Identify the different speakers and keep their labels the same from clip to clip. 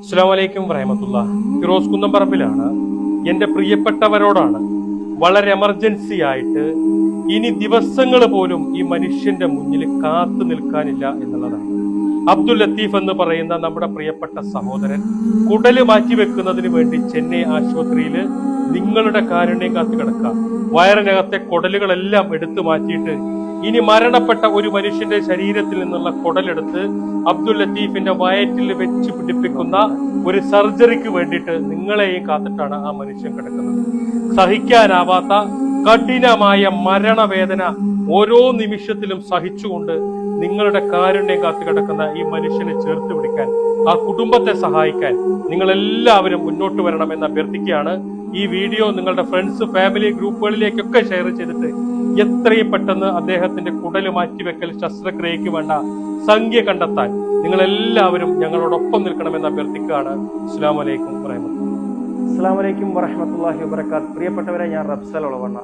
Speaker 1: അസ്സലാമു അലൈക്കും വറഹ്മത്തുള്ളാഹി. ഫിറോസ് കുന്നംപറമ്പിലാണ്. എൻ്റെ പ്രിയപ്പെട്ടവരോടാണ്, വളരെ എമർജൻസി ആയിട്ട് ഇനി ദിവസങ്ങൾ പോലും ഈ മനുഷ്യന്റെ മുന്നിൽ കാത്തു നിൽക്കാനില്ല എന്നുള്ളതാണ്. അബ്ദുൽ ലത്തീഫ് എന്ന് പറയുന്ന നമ്മുടെ പ്രിയപ്പെട്ട സഹോദരൻ കുടല് മാറ്റിവെക്കുന്നതിന് വേണ്ടി ചെന്നൈ ആശുപത്രിയിൽ നിങ്ങളുടെ കാരുണ്യം കാത്തു കിടക്കുക. വയറിനകത്തെ കുടലുകളെല്ലാം എടുത്തു മാറ്റിയിട്ട് ഇനി മരണപ്പെട്ട ഒരു മനുഷ്യന്റെ ശരീരത്തിൽ നിന്നുള്ള കുടലെടുത്ത് അബ്ദുൽ ലത്തീഫിന്റെ വയറ്റിൽ വെച്ച് പിടിപ്പിക്കുന്ന ഒരു സർജറിക്ക് വേണ്ടിയിട്ട് നിങ്ങളെയും കാത്തിട്ടാണ് ആ മനുഷ്യൻ കിടക്കുന്നത്. സഹിക്കാനാവാത്ത കഠിനമായ മരണവേദന ഓരോ നിമിഷത്തിലും സഹിച്ചുകൊണ്ട് നിങ്ങളുടെ കാരുണ്യം കാത്തു കിടക്കുന്ന ഈ മനുഷ്യനെ ചേർത്ത് പിടിക്കാൻ, ആ കുടുംബത്തെ സഹായിക്കാൻ നിങ്ങളെല്ലാവരും മുന്നോട്ട് വരണമെന്ന് അഭ്യർത്ഥിക്കുകയാണ്. ഈ വീഡിയോ നിങ്ങളുടെ ഫ്രണ്ട്സ്, ഫാമിലി ഗ്രൂപ്പുകളിലേക്കൊക്കെ ഷെയർ ചെയ്തിട്ട് എത്രയും പെട്ടെന്ന് അദ്ദേഹത്തിന്റെ കുടല് മാറ്റിവെക്കൽ ശസ്ത്രക്രിയയ്ക്ക് വേണ്ട സംഖ്യ കണ്ടെത്താൻ നിങ്ങളെല്ലാവരും ഞങ്ങളോടൊപ്പം നിൽക്കണമെന്ന് അഭ്യർത്ഥിക്കുകയാണ്. അസ്സലാമു അലൈക്കും
Speaker 2: വറഹ്മത്തുള്ളാഹി വബറകാത്ത്. പ്രിയപ്പെട്ടവരെ, ഞാൻ റബ്സൽ ഉളവണ്ണ.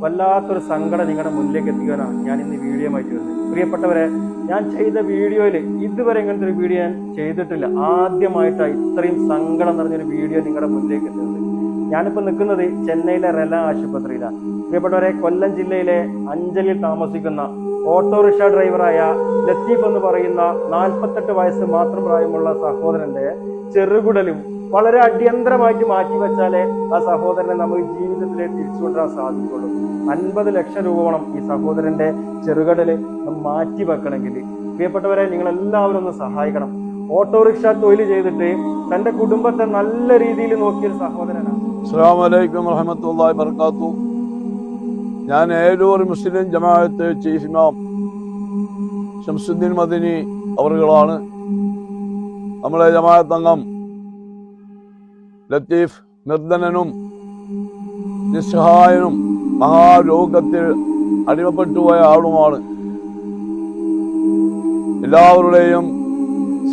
Speaker 2: വല്ലാത്തൊരു സങ്കടം നിങ്ങളുടെ മുന്നിലേക്ക് എത്തിക്കാനാണ് ഞാൻ ഇന്ന് വീഡിയോ ആയിട്ട് വരുന്നത്. പ്രിയപ്പെട്ടവരെ, ഞാൻ ചെയ്ത വീഡിയോയിൽ ഇതുവരെ ഇങ്ങനത്തെ ഒരു വീഡിയോ ഞാൻ ചെയ്തിട്ടില്ല. ആദ്യമായിട്ടാണ് ഇത്രയും സങ്കടം നിറഞ്ഞൊരു വീഡിയോ നിങ്ങളുടെ മുന്നിലേക്ക് എത്തുന്നത്. ഞാനിപ്പോൾ നിൽക്കുന്നത് ചെന്നൈയിലെ റെല ആശുപത്രിയിലാണ്. പ്രിയപ്പെട്ടവരെ, കൊല്ലം ജില്ലയിലെ അഞ്ചലിൽ താമസിക്കുന്ന ഓട്ടോറിക്ഷ ഡ്രൈവറായ ലത്തീഫ് എന്ന് പറയുന്ന 48 വയസ്സ് മാത്രം പ്രായമുള്ള സഹോദരന്റെ ചെറുകുടലും വളരെ അടിയന്തരമായിട്ട് മാറ്റിവെച്ചാലേ ആ സഹോദരനെ നമുക്ക് ജീവിതത്തിലേക്ക് തിരിച്ചുകൊണ്ടുവരാൻ സാധിക്കുള്ളൂ. 50 ലക്ഷം രൂപയോളം ഈ സഹോദരന്റെ ചെറുകടല് മാറ്റി വെക്കണമെങ്കിൽ പ്രിയപ്പെട്ടവരെ, നിങ്ങളെല്ലാവരും ഒന്ന് സഹായിക്കണം. ഓട്ടോറിക്ഷ തൊഴിൽ ചെയ്തിട്ട് തന്റെ കുടുംബത്തെ നല്ല രീതിയിൽ നോക്കിയൊരു സഹോദരനാണ്.
Speaker 3: അസ്സലാമു അലൈക്കും വറഹ്മത്തുള്ളാഹി വബറകാതുഹു. ഞാൻ ഏലൂർ മുസ്ലിം ജമാഅത്ത് ചീഫ് ഇമാം ശംസുദ്ദീൻ മദനി അവറുകളാണ്. നമ്മളെ ജമാഅത്ത് അംഗം ലത്തീഫ് നിർധനനും നിസ്സഹായനും മഹാരോഗത്തിൽ അടിമപ്പെട്ടുപോയ ആളുമാണ്. എല്ലാവരുടെയും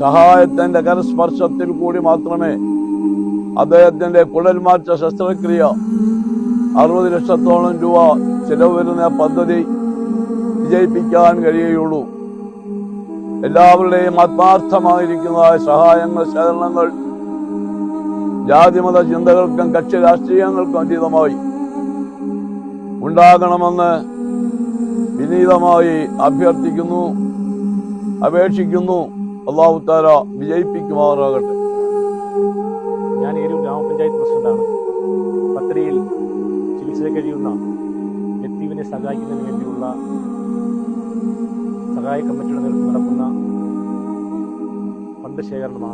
Speaker 3: സഹായത്തിന്റെ കരസ്പർശത്തിൽ കൂടി മാത്രമേ അദ്ദേഹത്തിന്റെ കുടൽമാറ്റ ശസ്ത്രക്രിയ 60 ലക്ഷത്തോളം രൂപ ചെലവ് വരുന്ന പദ്ധതി വിജയിപ്പിക്കാൻ കഴിയുകയുള്ളൂ. എല്ലാവരുടെയും ആത്മാർത്ഥമായിരിക്കുന്നതായ സഹായങ്ങൾ, ശരണങ്ങൾ ജാതിമത ചിന്തകൾക്കും കക്ഷി രാഷ്ട്രീയങ്ങൾക്കും അതീതമായി ഉണ്ടാകണമെന്ന് വിനീതമായി അഭ്യർത്ഥിക്കുന്നു, അപേക്ഷിക്കുന്നു. അല്ലാഹു തആല വിജയിപ്പിക്കുമാറാകട്ടെ.
Speaker 4: ഞാൻ ഏരൂർ ഗ്രാമപഞ്ചായത്ത് പ്രസിഡന്റാണ്. പത്തരയിൽ ചികിത്സ കഴിയുന്ന ലത്തീഫിനെ സഹായിക്കുന്നതിന് വേണ്ടിയുള്ള സഹായ കമ്മിറ്റിയുടെ നേതൃത്വം നടക്കുന്ന ഫണ്ട് ശേഖരണമാണ്.